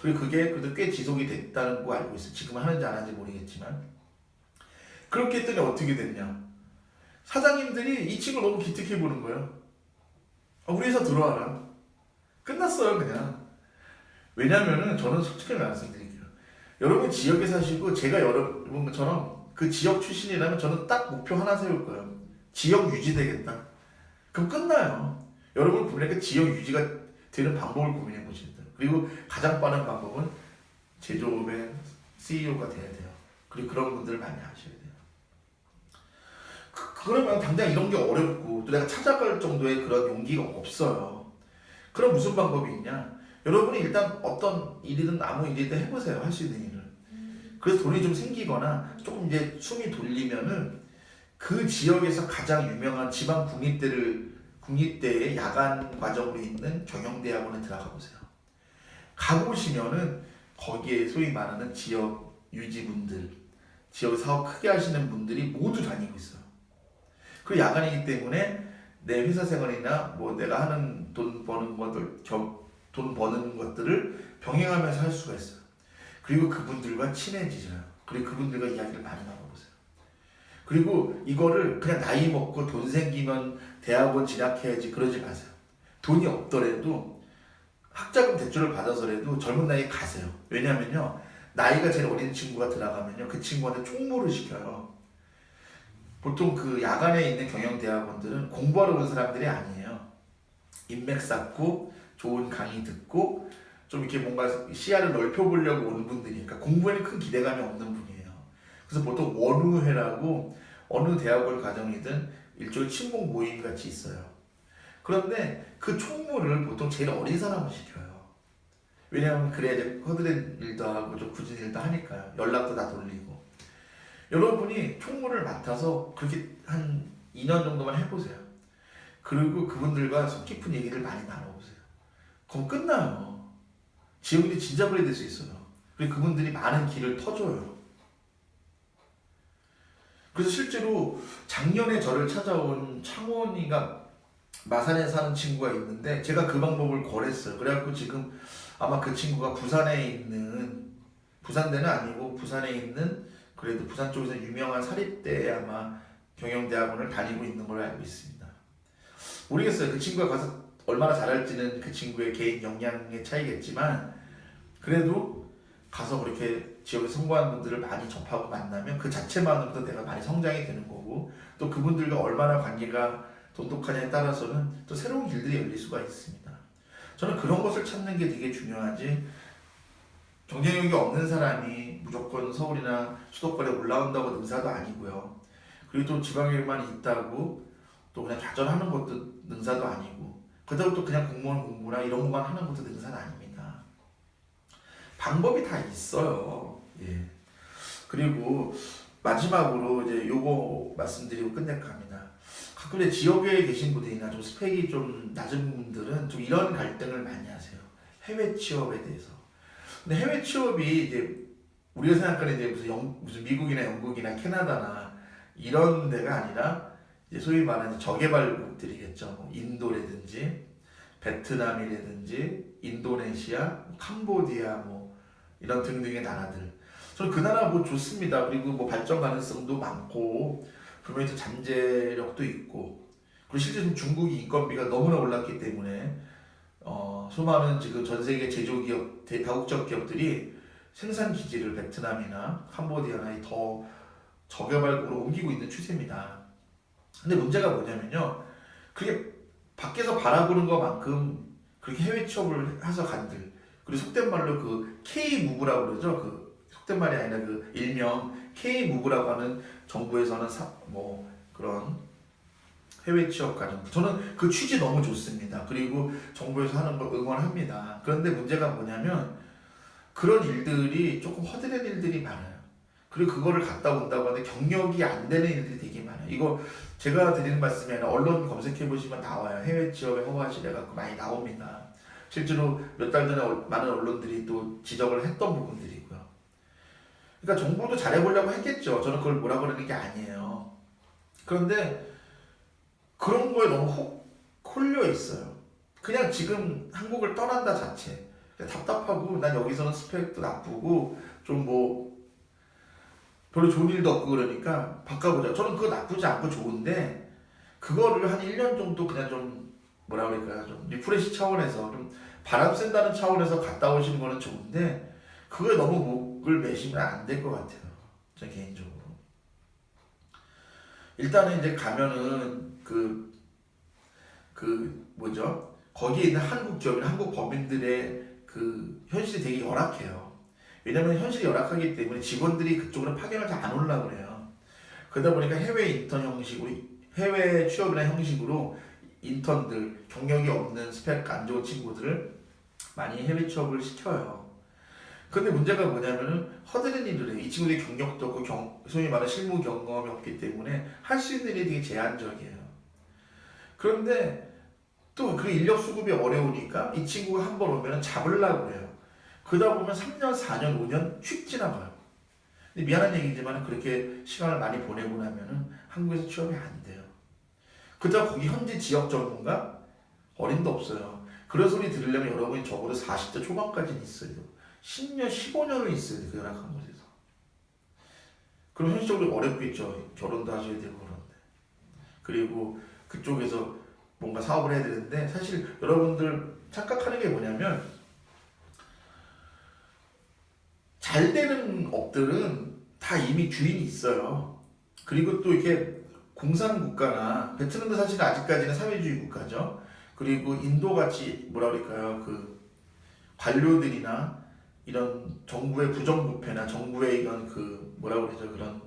그리고 그게 그래도 꽤 지속이 됐다는 거 알고 있어요. 지금은 하는지 안 하는지 모르겠지만. 그렇게 했더니 어떻게 됐냐. 사장님들이 이 친구를 너무 기특해 보는 거예요. 우리 회사 들어와라. 끝났어요 그냥. 왜냐면은 저는 솔직히 말씀드릴게요. 여러분 지역에 사시고 제가 여러분처럼 그 지역 출신이라면 저는 딱 목표 하나 세울 거예요. 지역 유지되겠다. 그럼 끝나요. 여러분 분명히 지역 유지가 되는 방법을 고민해 보셔야 돼요. 그리고 가장 빠른 방법은 제조업의 CEO가 돼야 돼요. 그리고 그런 분들을 많이 아셔야 돼요. 그러면 당장 이런 게 어렵고 또 내가 찾아갈 정도의 그런 용기가 없어요. 그럼 무슨 방법이 있냐? 여러분이 일단 어떤 일이든 아무 일이든 해보세요. 할 수 있는 일을. 그래서 돈이 좀 생기거나 조금 이제 숨이 돌리면은 그 지역에서 가장 유명한 지방 국립대의 야간 과정으로 있는 경영대학원에 들어가 보세요. 가보시면은 거기에 소위 말하는 지역 유지분들, 지역 사업 크게 하시는 분들이 모두 다니고 있어요. 그 야간이기 때문에 내 회사 생활이나 뭐 내가 하는 돈 버는 것들을 병행하면서 할 수가 있어요. 그리고 그분들과 친해지잖아요. 그리고 그분들과 이야기를 많이 나눠보세요. 그리고 이거를 그냥 나이 먹고 돈 생기면 대학원 진학해야지 그러지 마세요. 돈이 없더라도 학자금 대출을 받아서라도 젊은 나이에 가세요. 왜냐면요, 나이가 제일 어린 친구가 들어가면요 그 친구한테 총무를 시켜요. 보통 그 야간에 있는 경영대학원들은 공부하러 온 사람들이 아니에요. 인맥 쌓고 좋은 강의 듣고 좀 이렇게 뭔가 시야를 넓혀보려고 오는 분들이, 그러니까 공부에는 큰 기대감이 없는 분이에요. 그래서 보통 원우회라고 어느 대학원 과정이든 일종의 친목 모임 같이 있어요. 그런데 그 총무를 보통 제일 어린 사람을 시켜요. 왜냐하면 그래야 이제 허드렛 일도 하고 좀 굳은 일도 하니까요. 연락도 다 돌리고. 여러분이 총무를 맡아서 그렇게 한 2년 정도만 해보세요. 그리고 그분들과 속 깊은 얘기를 많이 나눠보세요. 그럼 끝나요. 지옥이 진짜 그래 될 수 있어요. 그리고 그분들이 많은 길을 터줘요. 그래서 실제로 작년에 저를 찾아온 창원이가 마산에 사는 친구가 있는데 제가 그 방법을 권했어요. 그래갖고 지금 아마 그 친구가 부산에 있는, 부산대는 아니고 부산에 있는 그래도 부산 쪽에서 유명한 사립대에 아마 경영대학원을 다니고 있는 걸로 알고 있습니다. 모르겠어요. 그 친구가 가서 얼마나 잘할지는 그 친구의 개인 역량의 차이겠지만 그래도 가서 그렇게 지역에 성공한 분들을 많이 접하고 만나면 그 자체만으로도 내가 많이 성장이 되는 거고, 또 그분들과 얼마나 관계가 돈독하냐에 따라서는 또 새로운 길들이 열릴 수가 있습니다. 저는 그런 것을 찾는 게 되게 중요하지, 경쟁력이 없는 사람이 무조건 서울이나 수도권에 올라온다고 능사도 아니고요. 그리고 또 지방에만 있다고 또 그냥 좌절하는 것도 능사도 아니고, 그렇다고 또 그냥 공무원 공부나 이런 것만 하는 것도 능사는 아닙니다. 방법이 다 있어요. 예. 그리고 마지막으로 이제 요거 말씀드리고 끝낼까 합니다. 가끔 이제 지역에 계신 분들이나 좀 스펙이 좀 낮은 분들은 좀 이런 갈등을 많이 하세요. 해외 취업에 대해서. 근데 해외 취업이 이제 우리가 생각하는 이제 무슨 미국이나 영국이나 캐나다나 이런 데가 아니라 이제 소위 말하는 저개발국들이겠죠. 뭐 인도라든지 베트남이라든지 인도네시아, 캄보디아 뭐 이런 등등의 나라들. 저는 그 나라 뭐 좋습니다. 그리고 뭐 발전 가능성도 많고 분명히 또 잠재력도 있고, 그리고 실제 좀 중국이 인건비가 너무나 올랐기 때문에 수많은 지금 전 세계 제조기업, 다국적 기업들이 생산 기지를 베트남이나 캄보디아나 더 저개발국으로 옮기고 있는 추세입니다. 근데 문제가 뭐냐면요, 그게 밖에서 바라보는 것만큼 그렇게 해외 취업을 해서 간들, 그리고 속된 말로 그 K-무브라고 그러죠. 그 속된 말이 아니라 그 일명 K-무브라고 하는 정부에서는 뭐 그런 해외 취업 과정, 저는 그 취지 너무 좋습니다. 그리고 정부에서 하는 걸 응원합니다. 그런데 문제가 뭐냐면 그런 일들이 조금 허드렛 일들이 많아요. 그리고 그거를 갔다 온다고 하는데 경력이 안 되는 일들이 되게 많아요. 이거 제가 드리는 말씀이 아니라 언론 검색해 보시면 나와요. 해외 취업에 허가시래갖고 많이 나옵니다. 실제로 몇 달 전에 많은 언론들이 또 지적을 했던 부분들이고요. 그러니까 정부도 잘해보려고 했겠죠. 저는 그걸 뭐라 그러는 게 아니에요. 그런데 그런 거에 너무 홀려 있어요. 그냥 지금 한국을 떠난다 자체 답답하고, 난 여기서는 스펙도 나쁘고 좀 뭐 별로 좋은 일도 없고 그러니까 바꿔보자. 저는 그거 나쁘지 않고 좋은데 그거를 한 1년 정도 그냥 좀 뭐라 그럴까요, 좀 리프레시 차원에서 좀 바람 쐰다는 차원에서 갔다 오시는 거는 좋은데 그거에 너무 목을 매시면 안 될 것 같아요. 저 개인적으로. 일단은 이제 가면은 뭐죠? 거기에 있는 한국 기업이나 한국 법인들의 그 현실이 되게 열악해요. 왜냐면 현실이 열악하기 때문에 직원들이 그쪽으로 파견을 잘 안 오려고 그래요. 그러다 보니까 해외 인턴 형식으로, 해외 취업이나 형식으로 인턴들, 경력이 없는 스펙 안 좋은 친구들을 많이 해외 취업을 시켜요. 근데 문제가 뭐냐면은 허드렛 일을 해요. 이 친구들이 경력도 없고 소위 말하는 실무 경험이 없기 때문에 할 수 있는 일이 되게 제한적이에요. 그런데 또 그 인력 수급이 어려우니까 이 친구가 한 번 오면 잡으려고 해요. 그러다 보면 3년, 4년, 5년 휙 지나가요. 근데 미안한 얘기지만 그렇게 시간을 많이 보내고 나면은 한국에서 취업이 안 돼요. 그렇다고 거기 현지 지역 전문가? 어림도 없어요. 그런 소리 들으려면 여러분이 적어도 40대 초반까지는 있어야 돼요. 10년, 15년을 있어야 돼요. 그 열악한 곳에서. 그럼 현실적으로 어렵겠죠. 결혼도 하셔야 되고 그런데. 그리고 그쪽에서 뭔가 사업을 해야 되는데, 사실 여러분들 착각하는 게 뭐냐면 잘 되는 업들은 다 이미 주인이 있어요. 그리고 또 이렇게 공산국가나 베트남도 사실 아직까지는 사회주의 국가죠. 그리고 인도같이 뭐라 그럴까요? 그 관료들이나 이런 정부의 부정부패나 정부의 이런 그 뭐라 그러죠? 그런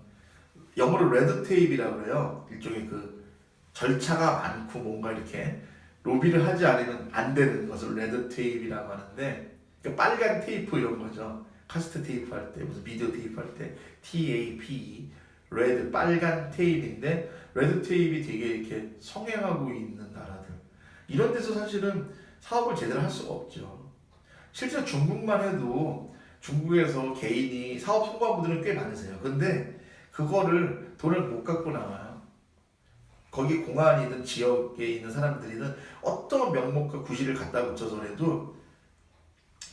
영어로 레드테이프라고 그래요. 일종의 그 절차가 많고 뭔가 이렇게 로비를 하지 않으면 안 되는 것을 레드테이프라고 하는데, 그러니까 빨간 테이프 이런 거죠. 카세트 테이프 할 때, 무슨 비디오 테이프 할 때 TAPE, 레드 빨간 테이프인데, 레드 테이프이 되게 이렇게 성행하고 있는 나라들, 이런 데서 사실은 사업을 제대로 할 수가 없죠. 실제 중국만 해도 중국에서 개인이 사업 성공한 분들은 꽤 많으세요. 근데 그거를 돈을 못 갖고 나와요. 거기 공안이든 지역에 있는 사람들이든 어떤 명목과 구실을 갖다 붙여서라도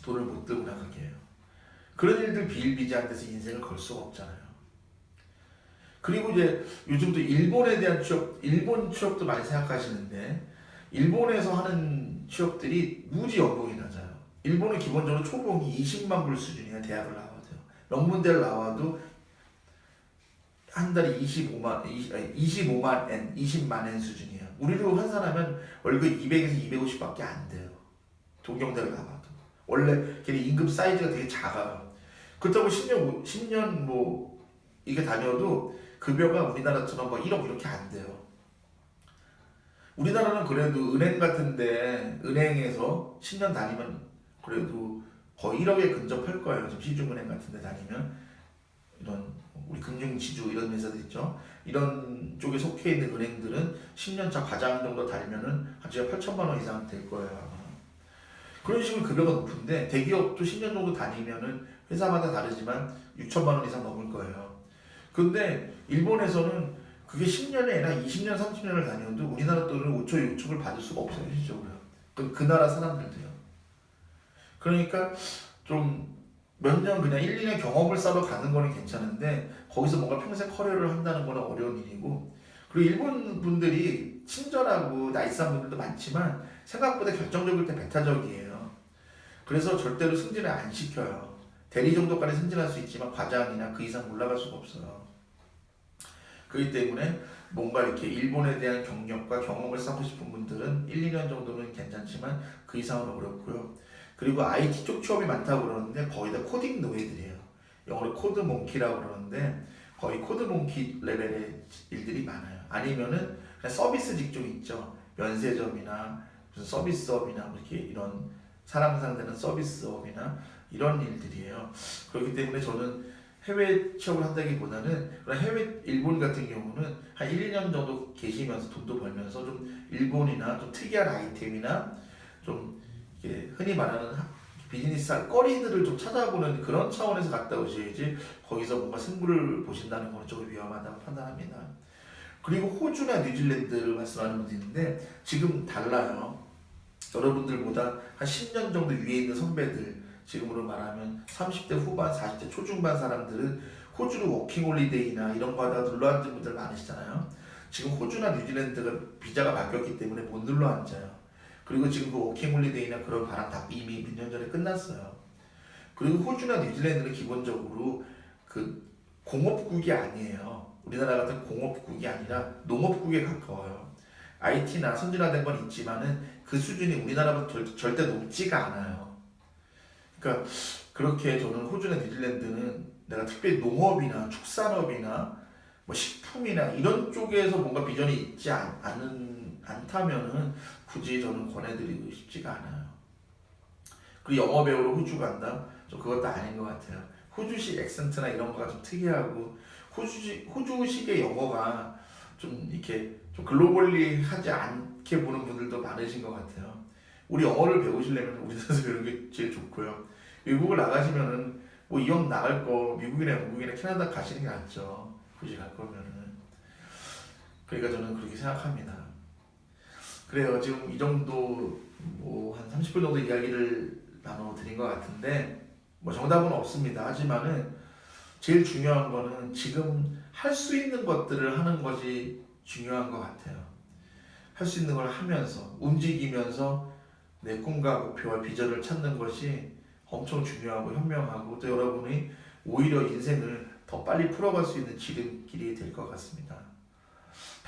돈을 못 들고 나가게 해요. 그런 일들 비일비재한 데서 인생을 걸 수가 없잖아요. 그리고 이제 요즘도 일본에 대한 취업, 일본 취업도 많이 생각하시는데, 일본에서 하는 취업들이 무지 연봉이 낮아요. 일본은 기본적으로 초봉이 20만 불 수준이에요. 대학을 나와도요. 명문대를 나와도 한 달에 25만 엔, 20만 엔 수준이에요. 우리로 환산하면 월급 200에서 250밖에 안 돼요. 동경대를 나와도. 원래 걔네 임금 사이즈가 되게 작아요. 그렇다고 10년 뭐 이게 다녀도 급여가 우리나라처럼 뭐 1억 이렇게 안 돼요. 우리나라는 그래도 은행 같은데, 은행에서 10년 다니면 그래도 거의 1억에 근접할 거예요. 지금 시중은행 같은데 다니면. 이런 우리 금융지주 이런 회사들 있죠. 이런 쪽에 속해 있는 은행들은 10년차 과장 정도 달면은 한 주에 8천만 원 이상 될 거예요. 그런 식으로 급여가 높은데, 대기업도 10년 정도 다니면은 회사마다 다르지만 6천만 원 이상 넘을 거예요. 근데 일본에서는 그게 10년이 아니라 20년, 30년을 다녀도 우리나라 돈을 5초, 6척을 받을 수가 없어요, 실적으로. 그 나라 사람들도요. 그러니까 좀 몇 년 그냥 1, 2년 경험을 쌓아 가는 거는 괜찮은데, 거기서 뭔가 평생 커리어를 한다는 거는 어려운 일이고, 그리고 일본 분들이 친절하고 나이스한 분들도 많지만 생각보다 결정적일 때 배타적이에요. 그래서 절대로 승진을 안 시켜요. 대리 정도까지 승진할 수 있지만 과장이나 그 이상 올라갈 수가 없어요. 그렇기 때문에 뭔가 이렇게 일본에 대한 경력과 경험을 쌓고 싶은 분들은 1, 2년 정도는 괜찮지만 그 이상은 어렵고요. 그리고 IT 쪽 취업이 많다고 그러는데 거의 다 코딩 노예들이에요. 영어로 코드 몽키라고 그러는데 거의 코드 몽키 레벨의 일들이 많아요. 아니면은 그냥 서비스 직종 있죠. 면세점이나 무슨 서비스업이나 뭐 이렇게 이런 사람 상대는 서비스업이나 이런 일들이에요. 그렇기 때문에 저는 해외 취업을 한다기보다는 그런 해외 일본 같은 경우는 한 1, 2년 정도 계시면서 돈도 벌면서 좀 일본이나 좀 특이한 아이템이나 좀 이렇게 흔히 말하는 비즈니스 거리들을 좀 찾아보는 그런 차원에서 갔다 오셔야지, 거기서 뭔가 승부를 보신다는 건 조금 위험하다고 판단합니다. 그리고 호주나 뉴질랜드를 말씀하는 분도 있는데 지금 달라요. 여러분들보다 한 10년 정도 위에 있는 선배들, 지금으로 말하면 30대 후반, 40대 초중반 사람들은 호주로 워킹홀리데이나 이런 거 하다가 눌러 앉은 분들 많으시잖아요. 지금 호주나 뉴질랜드가 비자가 바뀌었기 때문에 못 눌러 앉아요. 그리고 지금 그 워킹홀리데이나 그런 바람 다 이미 몇 년 전에 끝났어요. 그리고 호주나 뉴질랜드는 기본적으로 그 공업국이 아니에요. 우리나라 같은 공업국이 아니라 농업국에 가까워요. IT나 선진화된 건 있지만은 그 수준이 우리나라보다 절대 높지가 않아요. 그러니까 그렇게 저는 호주나 뉴질랜드는 내가 특별히 농업이나 축산업이나 뭐 식품이나 이런 쪽에서 뭔가 비전이 있지 않다면은 굳이 저는 권해드리고 싶지가 않아요. 그리고 영어 배우러 호주 간다? 좀 그것도 아닌 것 같아요. 호주식 액센트나 이런 거가 좀 특이하고, 호주식의 영어가 좀 이렇게 좀 글로벌리 하지 않게 보는 분들도 많으신 것 같아요. 우리 영어를 배우시려면 우리나라에서 배우는 게 제일 좋고요. 외국을 나가시면은 뭐 이왕 나갈 거 미국이나 영국이나 캐나다 가시는 게 낫죠. 굳이 갈 거면은. 그러니까 저는 그렇게 생각합니다. 그래요. 지금 이 정도 뭐 한 30분 정도 이야기를 나눠드린 것 같은데, 뭐 정답은 없습니다. 하지만은 제일 중요한 거는 지금 할 수 있는 것들을 하는 것이 중요한 것 같아요. 할 수 있는 걸 하면서 움직이면서 내 꿈과 목표와 비전을 찾는 것이 엄청 중요하고 현명하고, 또 여러분이 오히려 인생을 더 빨리 풀어갈 수 있는 지름길이 될 것 같습니다.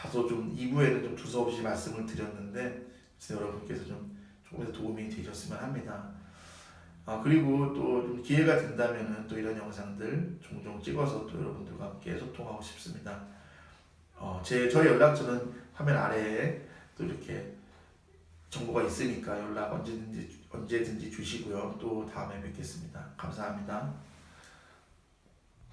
다소 좀 2부에는 좀 두서없이 말씀을 드렸는데 여러분께서 좀 조금이라도 도움이 되셨으면 합니다. 그리고 또 좀 기회가 된다면은 또 이런 영상들 종종 찍어서 또 여러분들과 함께 소통하고 싶습니다. 저희 연락처는 화면 아래에 또 이렇게 정보가 있으니까 연락 언제든지 주시고요. 또 다음에 뵙겠습니다. 감사합니다.